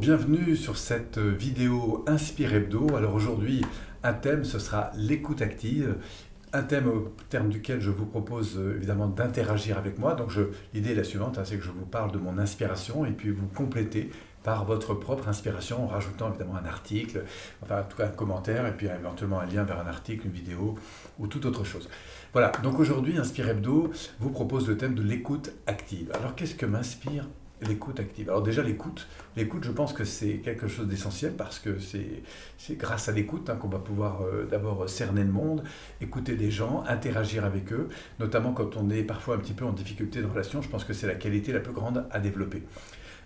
bienvenue sur cette vidéo Inspire Hebdo. Alors aujourd'hui, un thème, ce sera l'écoute active. Un thème au terme duquel je vous propose évidemment d'interagir avec moi. Donc l'idée est la suivante, c'est que je vous parle de mon inspiration et puis vous complétez par votre propre inspiration en rajoutant évidemment un article, enfin en tout cas un commentaire et puis éventuellement un lien vers un article, une vidéo ou toute autre chose. Voilà, donc aujourd'hui Inspire Hebdo vous propose le thème de l'écoute active. Alors qu'est-ce que m'inspire l'écoute active? Alors déjà l'écoute, je pense que c'est quelque chose d'essentiel parce que c'est grâce à l'écoute qu'on va pouvoir d'abord cerner le monde, écouter des gens, interagir avec eux, notamment quand on est parfois un petit peu en difficulté de relation. Je pense que c'est la qualité la plus grande à développer.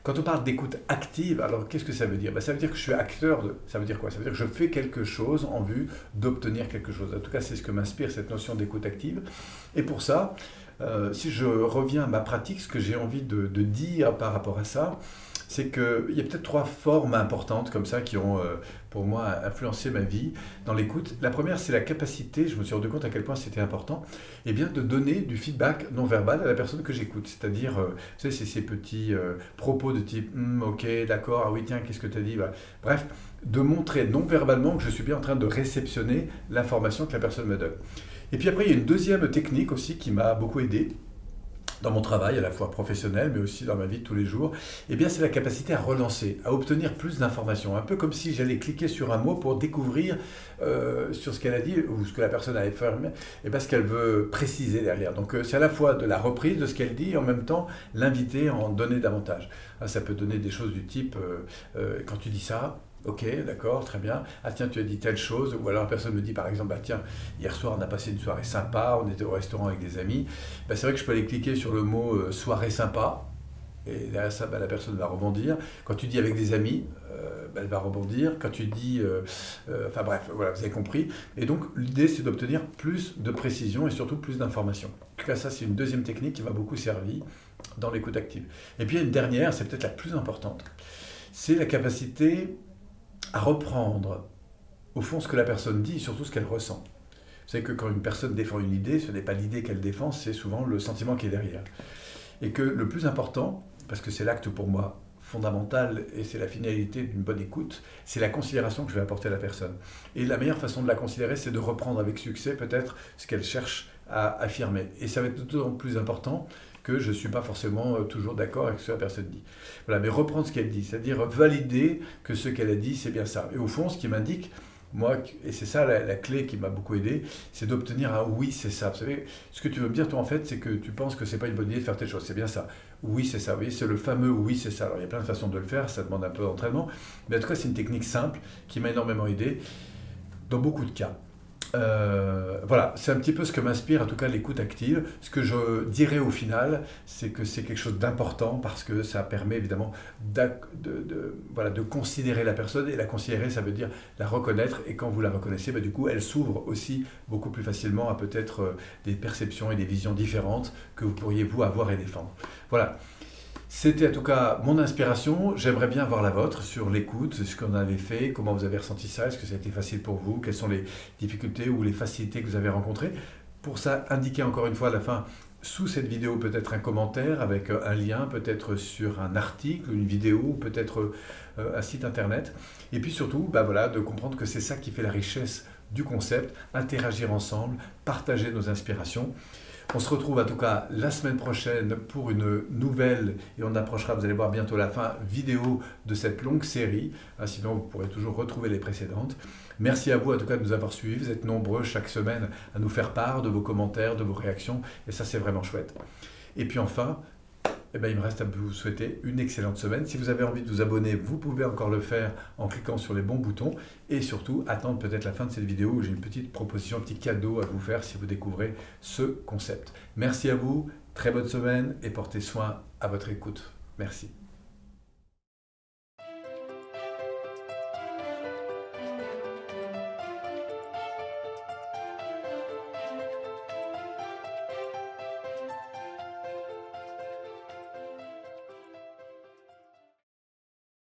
Quand on parle d'écoute active, alors qu'est-ce que ça veut dire? Ça veut dire que je suis acteur de... Ça veut dire quoi? Ça veut dire que je fais quelque chose en vue d'obtenir quelque chose. En tout cas, c'est ce que m'inspire cette notion d'écoute active. Et pour ça, si je reviens à ma pratique, ce que j'ai envie de dire par rapport à ça, c'est qu'il y a peut-être trois formes importantes comme ça qui ont, pour moi, influencé ma vie dans l'écoute. La première, c'est la capacité, je me suis rendu compte à quel point c'était important, eh bien, de donner du feedback non verbal à la personne que j'écoute. C'est-à-dire, vous savez, c'est ces petits propos de type « ok, d'accord, ah oui, tiens, qu'est-ce que tu as dit ?» Bref, de montrer non verbalement que je suis bien en train de réceptionner l'information que la personne me donne. Et puis après, il y a une deuxième technique aussi qui m'a beaucoup aidé dans mon travail, à la fois professionnel, mais aussi dans ma vie de tous les jours, eh bien, c'est la capacité à relancer, à obtenir plus d'informations. Un peu comme si j'allais cliquer sur un mot pour découvrir sur ce qu'elle a dit ou ce que la personne avait fait, et bien, ce qu'elle veut préciser derrière. Donc, c'est à la fois de la reprise de ce qu'elle dit et en même temps l'inviter à en donner davantage. Ça peut donner des choses du type, quand tu dis ça, ok, d'accord, très bien. Ah tiens, tu as dit telle chose. Ou alors la personne me dit par exemple, bah tiens, hier soir on a passé une soirée sympa, on était au restaurant avec des amis. C'est vrai que je peux aller cliquer sur le mot soirée sympa. Et derrière ça, la personne va rebondir. Quand tu dis avec des amis, elle va rebondir. Quand tu dis... enfin bref, voilà, vous avez compris. Et donc l'idée, c'est d'obtenir plus de précision et surtout plus d'informations. En tout cas, ça, c'est une deuxième technique qui m'a beaucoup servi dans l'écoute active. Et puis il y a une dernière, c'est peut-être la plus importante. C'est la capacité à reprendre au fond ce que la personne dit et surtout ce qu'elle ressent. Vous savez que quand une personne défend une idée, ce n'est pas l'idée qu'elle défend, c'est souvent le sentiment qui est derrière. Et que le plus important, parce que c'est l'acte pour moi fondamental et c'est la finalité d'une bonne écoute, c'est la considération que je vais apporter à la personne. Et la meilleure façon de la considérer, c'est de reprendre avec succès peut-être ce qu'elle cherche à affirmer. Et ça va être d'autant plus important que je ne suis pas forcément toujours d'accord avec ce que la personne dit. Voilà, mais reprendre ce qu'elle dit, c'est-à-dire valider que ce qu'elle a dit, c'est bien ça. Et au fond, ce qui m'indique, moi, et c'est ça la clé qui m'a beaucoup aidé, c'est d'obtenir un oui, c'est ça. Vous savez, ce que tu veux me dire, toi, en fait, c'est que tu penses que c'est pas une bonne idée de faire telle chose. C'est bien ça. Oui, c'est ça. Vous voyez, c'est le fameux oui, c'est ça. Alors, il y a plein de façons de le faire, ça demande un peu d'entraînement. Mais en tout cas, c'est une technique simple qui m'a énormément aidé dans beaucoup de cas. Voilà, c'est un petit peu ce que m'inspire en tout cas l'écoute active. Ce que je dirais au final, c'est que c'est quelque chose d'important parce que ça permet évidemment de considérer la personne, et la considérer, ça veut dire la reconnaître, et quand vous la reconnaissez, du coup elle s'ouvre aussi beaucoup plus facilement à peut-être des perceptions et des visions différentes que vous pourriez vous avoir et défendre. Voilà. C'était en tout cas mon inspiration. J'aimerais bien voir la vôtre sur l'écoute, ce qu'on avait fait, comment vous avez ressenti ça, est-ce que ça a été facile pour vous, quelles sont les difficultés ou les facilités que vous avez rencontrées. Pour ça, indiquez encore une fois à la fin, sous cette vidéo, peut-être un commentaire avec un lien, peut-être sur un article, une vidéo, peut-être un site internet. Et puis surtout, voilà, de comprendre que c'est ça qui fait la richesse du concept, interagir ensemble, partager nos inspirations. On se retrouve en tout cas la semaine prochaine pour une nouvelle, et on approchera, vous allez voir bientôt la fin, vidéo de cette longue série. Sinon, vous pourrez toujours retrouver les précédentes. Merci à vous en tout cas de nous avoir suivis. Vous êtes nombreux chaque semaine à nous faire part de vos commentaires, de vos réactions, et ça c'est vraiment chouette. Et puis enfin, il me reste à vous souhaiter une excellente semaine. Si vous avez envie de vous abonner, vous pouvez encore le faire en cliquant sur les bons boutons. Et surtout, attendre peut-être la fin de cette vidéo où j'ai une petite proposition, un petit cadeau à vous faire si vous découvrez ce concept. Merci à vous, très bonne semaine et portez soin à votre écoute. Merci.